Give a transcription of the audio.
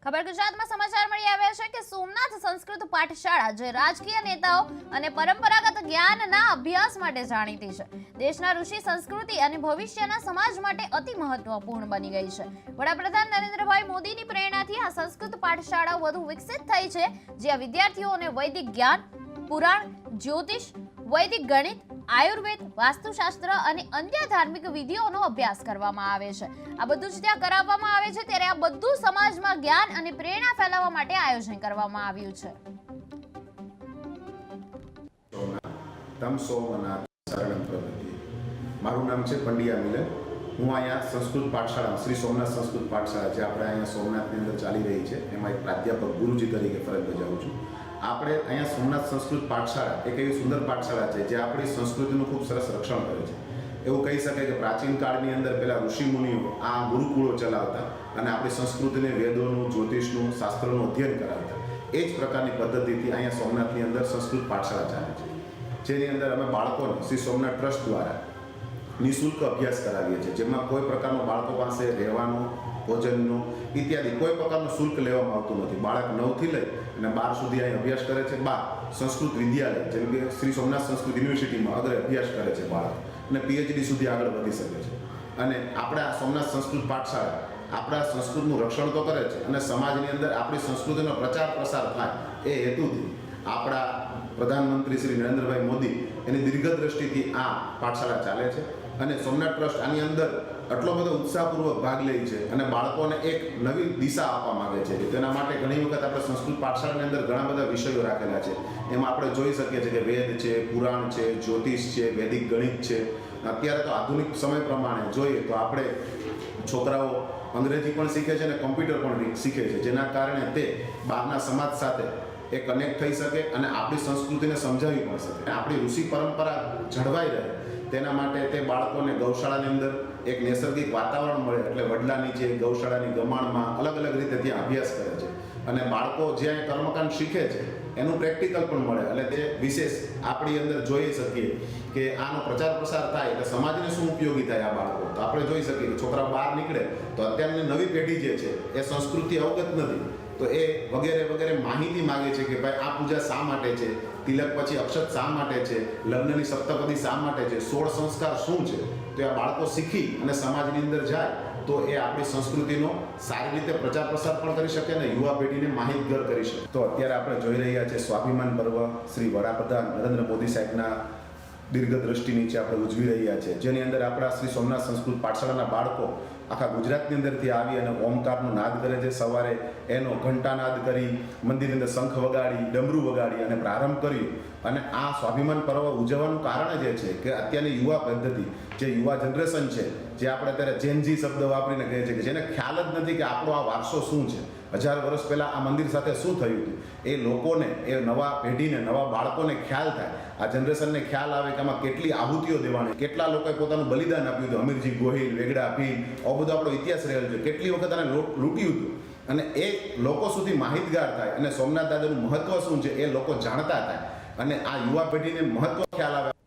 ખબર ગુજરાતમાં સમાચાર મળી આવ્યા છે કે સોમનાથ સંસ્કૃત પાઠશાળા જે રાજકીય નેતાઓ અને પરંપરાગત જ્ઞાનના અભ્યાસ માટે જાણીતી છે, દેશના ઋષિ સંસ્કૃતિ અને ભવિષ્યના સમાજ માટે અતિ મહત્વપૂર્ણ બની ગઈ છે। વડાપ્રધાન નરેન્દ્રભાઈ મોદીની પ્રેરણાથી આ સંસ્કૃત પાઠશાળા વધુ વિકસિત થઈ છે, જ્યાં વિદ્યાર્થીઓને વૈદિક જ્ઞાન, પુરાણ, જ્યોતિષ, વૈદિક ગણિત, આયુર્વેદ, વાસ્તુશાસ્ત્ર અને અન્ય ધાર્મિક વિધિઓનો અભ્યાસ કરવામાં આવે છે। આ બધું જ ત્યાં કરાવવામાં આવે છે, ત્યારે આ બધું સમાજમાં જ્ઞાન અને પ્રેરણા ફેલાવવા માટે આયોજન કરવામાં આવ્યું છે। તમ સોમનાથ શરણમ પ્રપદ્યે। મારું નામ છે પંડ્યા મિલન। હું અહીંયા સંસ્કૃત પાઠશાળા શ્રી સોમનાથ સંસ્કૃત પાઠશાળા જે આપણે અહીંયા સોમનાથની અંદર ચાલી રહી છે એમાં એક પ્રાધ્યાપક ગુરુજી તરીકે ફરજ બજાવું છું। આપણે અહીંયા સોમનાથ સંસ્કૃત પાઠશાળા એક એવી સુંદર પાઠશાળા છે જે આપણી સંસ્કૃતિનું ખૂબ સરસ રક્ષણ કરે છે। એવું કહી શકાય કે પ્રાચીન કાળની અંદર પહેલાં ઋષિ મુનિઓ આ ગુરુકુળો ચલાવતા અને આપણી સંસ્કૃતિને વેદોનું, જ્યોતિષનું, શાસ્ત્રોનું અધ્યયન કરાવતા। એ જ પ્રકારની પદ્ધતિથી અહીંયા સોમનાથની અંદર સંસ્કૃત પાઠશાળા ચાલે છે, જેની અંદર અમે બાળકોને શ્રી સોમનાથ ટ્રસ્ટ દ્વારા નિઃશુલ્ક અભ્યાસ કરાવીએ છીએ, જેમાં કોઈ પ્રકારનો બાળકો પાસે રહેવાનો, ભોજનનો ઇત્યાદિ કોઈ પ્રકારનું શુલ્ક લેવામાં આવતું નથી। બાળક 9થી લઈ અને 12 સુધી અહીં અભ્યાસ કરે છે। સંસ્કૃત વિદ્યાલય જેમ કે શ્રી સોમનાથ સંસ્કૃત યુનિવર્સિટીમાં અગ્રે અભ્યાસ કરે છે બાળક અને PhD સુધી આગળ વધી શકે છે। અને આપણા સોમનાથ સંસ્કૃત પાઠશાળા આપણા સંસ્કૃતનું રક્ષણ તો કરે છે અને સમાજની અંદર આપણી સંસ્કૃતિનો પ્રચાર પ્રસાર થાય એ હેતુથી આપણા પ્રધાનમંત્રી શ્રી નરેન્દ્રભાઈ મોદી એની દીર્ઘદ્રષ્ટિથી આ પાઠશાળા ચાલે છે અને સોમનાથ ટ્રસ્ટ આની અંદર આટલો બધો ઉત્સાહપૂર્વક ભાગ લે છે અને બાળકોને એક નવી દિશા આપવા માંગે છે। તેના માટે ઘણી વખત આપણે સંસ્કૃત પાઠશાળાની અંદર ઘણા બધા વિષયો રાખેલા છે। એમાં આપણે જોઈ શકીએ છીએ કે વેદ છે, પુરાણ છે, જ્યોતિષ છે, વૈદિક ગણિત છે। અત્યારે તો આધુનિક સમય પ્રમાણે જોઈએ તો આપણે છોકરાઓ અંગ્રેજી પણ શીખે છે અને કોમ્પ્યુટર પણ શીખે છે, જેના કારણે તે બહારના સમાજ સાથે એ કનેક્ટ થઈ શકે અને આપણી સંસ્કૃતિને સમજાવી પણ શકે। આપણી ઋષિ પરંપરા જળવાઈ રહે તેના માટે તે બાળકોને ગૌશાળાની અંદર એક નૈસર્ગિક વાતાવરણ મળે, એટલે વડલા નીચે ગૌશાળાની ગમાણમાં અલગ અલગ રીતે ત્યાં અભ્યાસ કરે છે અને બાળકો જ્યાં કર્મકાંડ શીખે છે એનું પ્રેક્ટિકલ પણ મળે। એટલે તે વિશેષ આપણી અંદર જોઈ શકીએ કે આનો પ્રચાર પ્રસાર થાય એટલે સમાજને શું ઉપયોગી થાય આ બાળકો, તો આપણે જોઈ શકીએ કે છોકરાઓ બહાર નીકળે તો અત્યારની નવી પેઢી જે છે એ સંસ્કૃતિ અવગત નથી, તો એ વગેરે વગેરે માહિતી માગે છે કે ભાઈ આ પૂજા શા માટે છે, તિલક પછી અક્ષત શા માટે છે, લગ્નની સપ્તપદી શા માટે છે, 16 સંસ્કાર શું છે। તો આ બાળકો શીખી અને સમાજની અંદર જાય તો એ આપણી સંસ્કૃતિનો સારી રીતે પ્રચાર પ્રસાર પણ કરી શકે અને યુવા પેઢીને માહિતગાર કરી શકે। તો અત્યારે આપણે જોઈ રહ્યા છીએ સ્વાભિમાન પર્વ શ્રી વડાપ્રધાન નરેન્દ્ર મોદી સાહેબના દીર્ઘદ્રષ્ટિ નીચે આપણે ઉજવી રહ્યા છીએ, જેની અંદર આપણા શ્રી સોમનાથ સંસ્કૃત પાઠશાળાના બાળકો આખા ગુજરાતની અંદરથી આવી અને ઓમકારનો નાદ કરે છે। સવારે એનો ઘંટાનાદ કરી, મંદિરની અંદર શંખ વગાડી, ડમરૂ વગાડી અને પ્રારંભ કર્યું। અને આ સ્વાભિમાન પર્વ ઉજવવાનું કારણ જે છે કે અત્યારની યુવા પદ્ધતિ, જે યુવા જનરેશન છે, જે આપણે અત્યારે જેનજી શબ્દ વાપરીને કહે છે કે જેને ખ્યાલ જ નથી કે આપણો આ વારસો શું છે, 1000 વર્ષ પહેલાં આ મંદિર સાથે શું થયું હતું, એ લોકોને, એ નવા પેઢીને, નવા બાળકોને ખ્યાલ થાય, આ જનરેશનને ખ્યાલ આવે કે આમાં કેટલી આહુતિઓ દેવાની, કેટલા લોકોએ પોતાનું બલિદાન આપ્યું હતું, અમીરજી ગોહિલ, વેગડા ભીલ, આ બધો આપણો ઇતિહાસ રહેલો છે, કેટલી વખત આને લૂંટ્યું હતું અને એ લોકો સુધી માહિતગાર થાય અને સોમનાથ દાદાનું મહત્વ શું છે એ લોકો જાણતા થાય અને આ યુવા પેઢીને મહત્વ ખ્યાલ આવે।